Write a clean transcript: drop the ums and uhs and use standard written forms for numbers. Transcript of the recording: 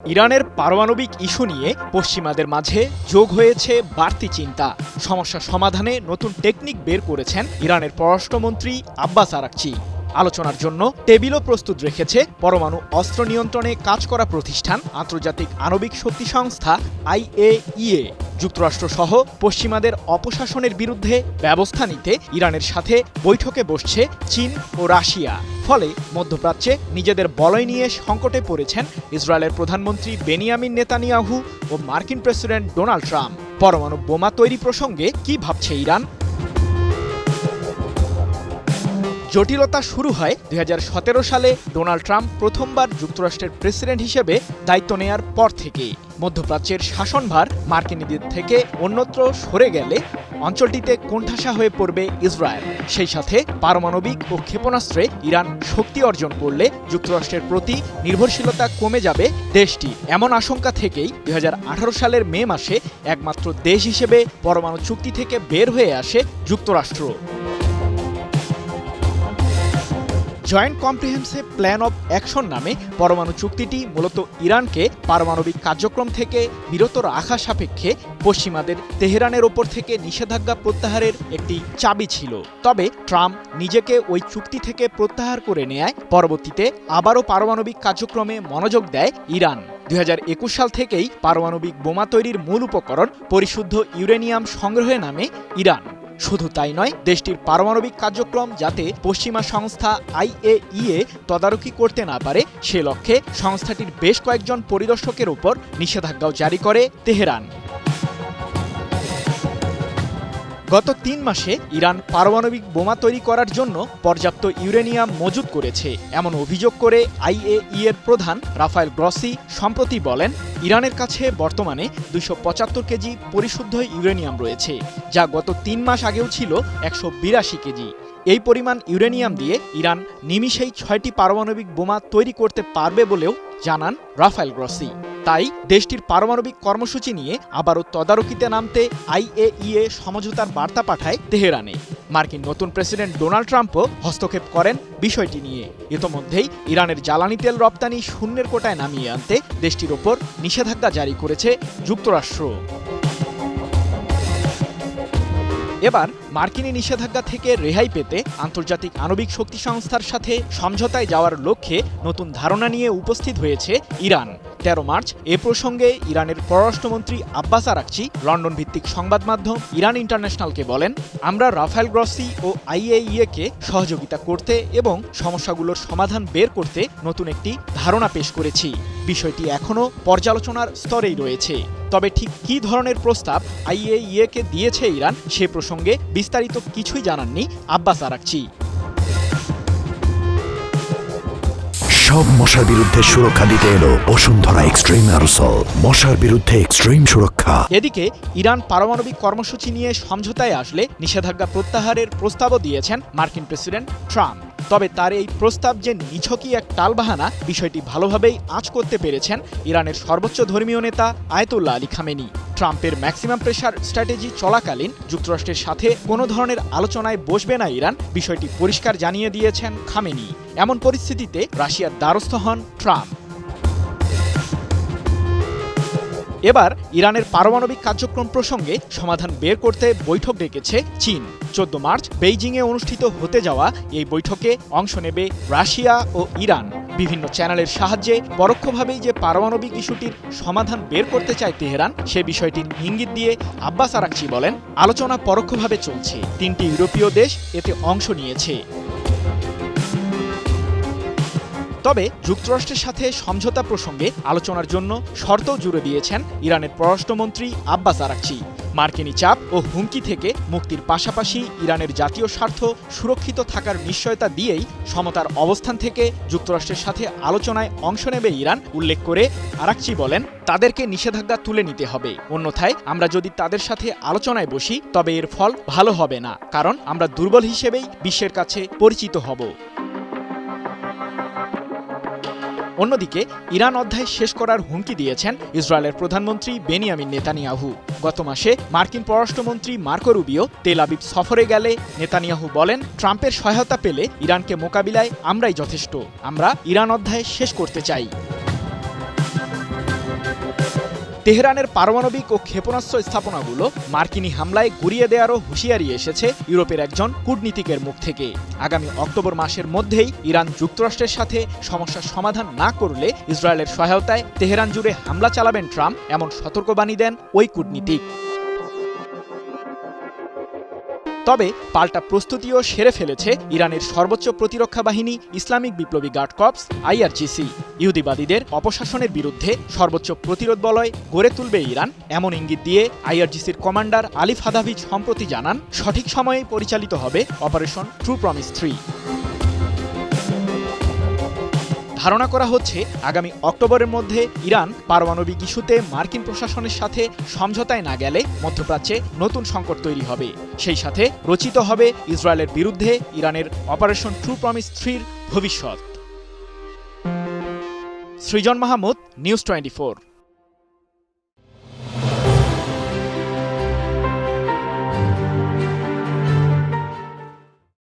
ইরানের পারমাণবিক ইস্যু নিয়ে পশ্চিমাদের মাঝে যোগ হয়েছে বাড়তি চিন্তা। সমস্যা সমাধানে নতুন টেকনিক বের করেছেন ইরানের পররাষ্ট্রমন্ত্রী আব্বাস আরাকচি। আলোচনার জন্য টেবিলও প্রস্তুত রেখেছে পরমাণু অস্ত্র নিয়ন্ত্রণে কাজ করা প্রতিষ্ঠান আন্তর্জাতিক আণবিক শক্তি সংস্থা IAEA। যুক্তরাষ্ট্রসহ পশ্চিমাদের অপশাসনের বিরুদ্ধে ব্যবস্থা নিতে ইরানের সাথে বৈঠকে বসছে চীন ও রাশিয়া। ফলে মধ্যপ্রাচ্যে নিজেদের বলয় নিয়ে সংকটে পড়েছেন ইসরায়েলের প্রধানমন্ত্রী বেনিয়ামিন নেতানিয়াহু ও মার্কিন প্রেসিডেন্ট ডোনাল্ড ট্রাম্প। পরমাণু বোমা তৈরি প্রসঙ্গে কি ভাবছে ইরান? জটিলতা শুরু হয় 2017 সালে ডোনাল্ড ট্রাম্প প্রথমবার যুক্তরাষ্ট্রের প্রেসিডেন্ট হিসেবে দায়িত্ব নেয়ার পর থেকে। মধ্যপ্রাচ্যের শাসনভার মার্কিনীদের থেকে অন্যত্র সরে গেলে অঞ্চলটিতে কোণঠাসা হয়ে পড়বে ইসরায়েল। সেই সাথে পারমাণবিক ও ক্ষেপণাস্ত্রে ইরান শক্তি অর্জন করলে যুক্তরাষ্ট্রের প্রতি নির্ভরশীলতা কমে যাবে দেশটি। এমন আশঙ্কা থেকেই 2018 সালের মে মাসে একমাত্র দেশ হিসেবে পরমাণু চুক্তি থেকে বের হয়ে আসে যুক্তরাষ্ট্র। Joint comprehensive plan of action নামে পরমাণু চুক্তিটি মূলত ইরানকে পারমাণবিক কার্যক্রম থেকে বিরত রাখা সাপেক্ষে পশ্চিমাদের তেহরানের ওপর থেকে নিষেধাজ্ঞা প্রত্যাহারের একটি চাবি ছিল। তবে ট্রাম্প নিজেকে ওই চুক্তি থেকে প্রত্যাহার করে নেয় পরবর্তীতে আবারও পারমাণবিক কার্যক্রমে মনোযোগ দেয় ইরান। 2021 সাল থেকেই পারমাণবিক বোমা তৈরির মূল উপকরণ পরিশুদ্ধ ইউরেনিয়াম সংগ্রহে নামে ইরান। শুধু তাই নয়, দেশটির পারমাণবিক কার্যক্রম যাতে পশ্চিমা সংস্থা IAEA তদারকি করতে না পারে সে লক্ষ্যে সংস্থাটির বেশ কয়েকজন পরিদর্শকের উপর নিষেধাজ্ঞাও জারি করে তেহরান। গত 3 মাসে ইরান পারমাণবিক বোমা তৈরি করার জন্য পর্যাপ্ত ইউরেনিয়াম মজুত করেছে এমন অভিযোগ করে IAEA এর প্রধান রাফায়েল গ্রসি সম্প্রতি বলেন, ইরানের কাছে বর্তমানে 275 কেজি পরিশুদ্ধ ইউরেনিয়াম রয়েছে, যা গত 3 মাস আগেও ছিল 182 কেজি। এই পরিমাণ ইউরেনিয়াম দিয়ে ইরান নিমিষেই 6টি পারমাণবিক বোমা তৈরি করতে পারবে বলেও জানান রাফায়েল গ্রসি। তাই দেশটির পারমাণবিক কর্মসূচি নিয়ে আবারও তদারকিতে নামতে IAEA সমঝোতার বার্তা পাঠায় তেহরানে। মার্কিন নতুন প্রেসিডেন্ট ডোনাল্ড ট্রাম্পও হস্তক্ষেপ করেন বিষয়টি নিয়ে। ইতোমধ্যেই ইরানের জ্বালানি তেল রপ্তানি শূন্যের কোটায় নামিয়ে আনতে দেশটির ওপর নিষেধাজ্ঞা জারি করেছে যুক্তরাষ্ট্র। এবার মার্কিনী নিষেধাজ্ঞা থেকে রেহাই পেতে আন্তর্জাতিক আণবিক শক্তি সংস্থার সাথে সমঝোতায় যাওয়ার লক্ষ্যে নতুন ধারণা নিয়ে উপস্থিত হয়েছে ইরান। 13 মার্চ এ প্রসঙ্গে ইরানের পররাষ্ট্রমন্ত্রী আব্বাস আরাকচি লন্ডন ভিত্তিক সংবাদ মাধ্যম ইরান ইন্টারন্যাশনালকে বলেন, আমরা রাফায়েল গ্রসি ও IAEA-কে সহযোগিতা করতে এবং সমস্যাগুলোর সমাধান বের করতে নতুন একটি ধারণা পেশ করেছি। বিষয়টি এখনও পর্যালোচনার স্তরেই রয়েছে। তবে ঠিক কী ধরনের প্রস্তাব IAEA-কে দিয়েছে ইরান সে প্রসঙ্গে বিস্তারিত কিছুই জানাননি আব্বাস আরাকচি। সব মশার বিরুদ্ধে সুরক্ষা দিতে এলো বসুন্ধরা এক্সট্রিম অ্যারোসল, মশার বিরুদ্ধে এক্সট্রিম সুরক্ষা। এদিকে ইরান পারমাণবিক কর্মসূচি নিয়ে সমঝোতায় আসলে নিষেধাজ্ঞা প্রত্যাহারের প্রস্তাবও দিয়েছেন মার্কিন প্রেসিডেন্ট ট্রাম্প। তবে তার এই প্রস্তাব যে নিছকই এক টালবাহানা বিষয়টি ভালোভাবেই আঁচ করতে পেরেছেন ইরানের সর্বোচ্চ ধর্মীয় নেতা আয়াতুল্লাহ আলী খামেনি। ট্রাম্পের ম্যাক্সিমাম প্রেশার স্ট্র্যাটেজি চলাকালীন যুক্তরাষ্ট্রের সাথে কোনো ধরনের আলোচনায় বসবে না ইরান, বিষয়টি পরিষ্কার জানিয়ে দিয়েছেন খামেনি। এমন পরিস্থিতিতে রাশিয়ার দ্বারস্থ হন ট্রাম্প। এবার ইরানের পারমাণবিক কার্যক্রম প্রসঙ্গে সমাধান বের করতে বৈঠক ডেকেছে চীন। 14 মার্চ বেইজিংয়ে অনুষ্ঠিত হতে যাওয়া এই বৈঠকে অংশ নেবে রাশিয়া ও ইরান। বিভিন্ন চ্যানেলের সাহায্যে পরোক্ষভাবেই যে পারমাণবিক ইস্যুটির সমাধান বের করতে চায় তেহরান সে বিষয়টির ইঙ্গিত দিয়ে আব্বাস আরাকচি বলেন, আলোচনা পরোক্ষভাবে চলছে। 3টি ইউরোপীয় দেশ এতে অংশ নিয়েছে। তবে যুক্তরাষ্ট্রের সাথে সমঝোতা প্রসঙ্গে আলোচনার জন্য শর্তও জুড়ে দিয়েছেন ইরানের পররাষ্ট্রমন্ত্রী আব্বাস আরাকচি। মার্কিনী চাপ ও হুমকি থেকে মুক্তির পাশাপাশি ইরানের জাতীয় স্বার্থ সুরক্ষিত থাকার নিশ্চয়তা দিয়েই সমতার অবস্থান থেকে যুক্তরাষ্ট্রের সাথে আলোচনায় অংশ নেবে ইরান উল্লেখ করে আরাকচি বলেন, তাদেরকে নিষেধাজ্ঞা তুলে নিতে হবে, অন্যথায় আমরা যদি তাদের সাথে আলোচনায় বসি তবে এর ফল ভালো হবে না, কারণ আমরা দুর্বল হিসেবেই বিশ্বের কাছে পরিচিত হব। অন্যদিকে ইরান অধ্যায় শেষ করার হুমকি দিয়েছেন ইসরায়েলের প্রধানমন্ত্রী বেনিয়ামিন নেতানিয়াহু। গত মাসে মার্কিন পররাষ্ট্রমন্ত্রী মার্কো রুবিও তেল আবিব সফরে গেলে নেতানিয়াহু বলেন, ট্রাম্পের সহায়তা পেলে ইরানকে মোকাবিলায় আমরাই যথেষ্ট, আমরা ইরান অধ্যায় শেষ করতে চাই। তেহরানের পারমাণবিক ও ক্ষেপণাস্ত্র স্থাপনাগুলো মার্কিনী হামলায় গুড়িয়ে দেওয়ারও হুঁশিয়ারি এসেছে ইউরোপের একজন কূটনীতিকের মুখ থেকে। আগামী অক্টোবর মাসের মধ্যেই ইরান যুক্তরাষ্ট্রের সাথে সমস্যার সমাধান না করলে ইসরায়েলের সহায়তায় তেহরান জুড়ে হামলা চালাবেন ট্রাম্প, এমন সতর্কবাণী দেন ওই কূটনীতিক। তবে পাল্টা প্রস্তুতিও সেরে ফেলেছে ইরানের সর্বোচ্চ প্রতিরক্ষা বাহিনী ইসলামিক বিপ্লবী গার্ড কর্পস IRGC। ইহুদিবাদীদের অপশাসনের বিরুদ্ধে সর্বোচ্চ প্রতিরোধ বলয় গড়ে তুলবে ইরান, এমন ইঙ্গিত দিয়ে IRGCর কমান্ডার আলিফ হাদাভি সম্প্রতি জানান, সঠিক সময়ে পরিচালিত হবে অপারেশন ট্রু প্রমিস 3। ধারণা করা হচ্ছে আগামী অক্টোবরের মধ্যে ইরান পারমাণবিক ইস্যুতে মার্কিন প্রশাসনের সাথে সমঝোতায় না গেলে মধ্যপ্রাচ্যে নতুন সংকট তৈরি হবে। সেই সাথে রচিত হবে ইসরায়েলের বিরুদ্ধে ইরানের অপারেশন ট্রু প্রমিস 3-র ভবিষ্যৎ। সৃজন মাহমুদ, নিউজ 24।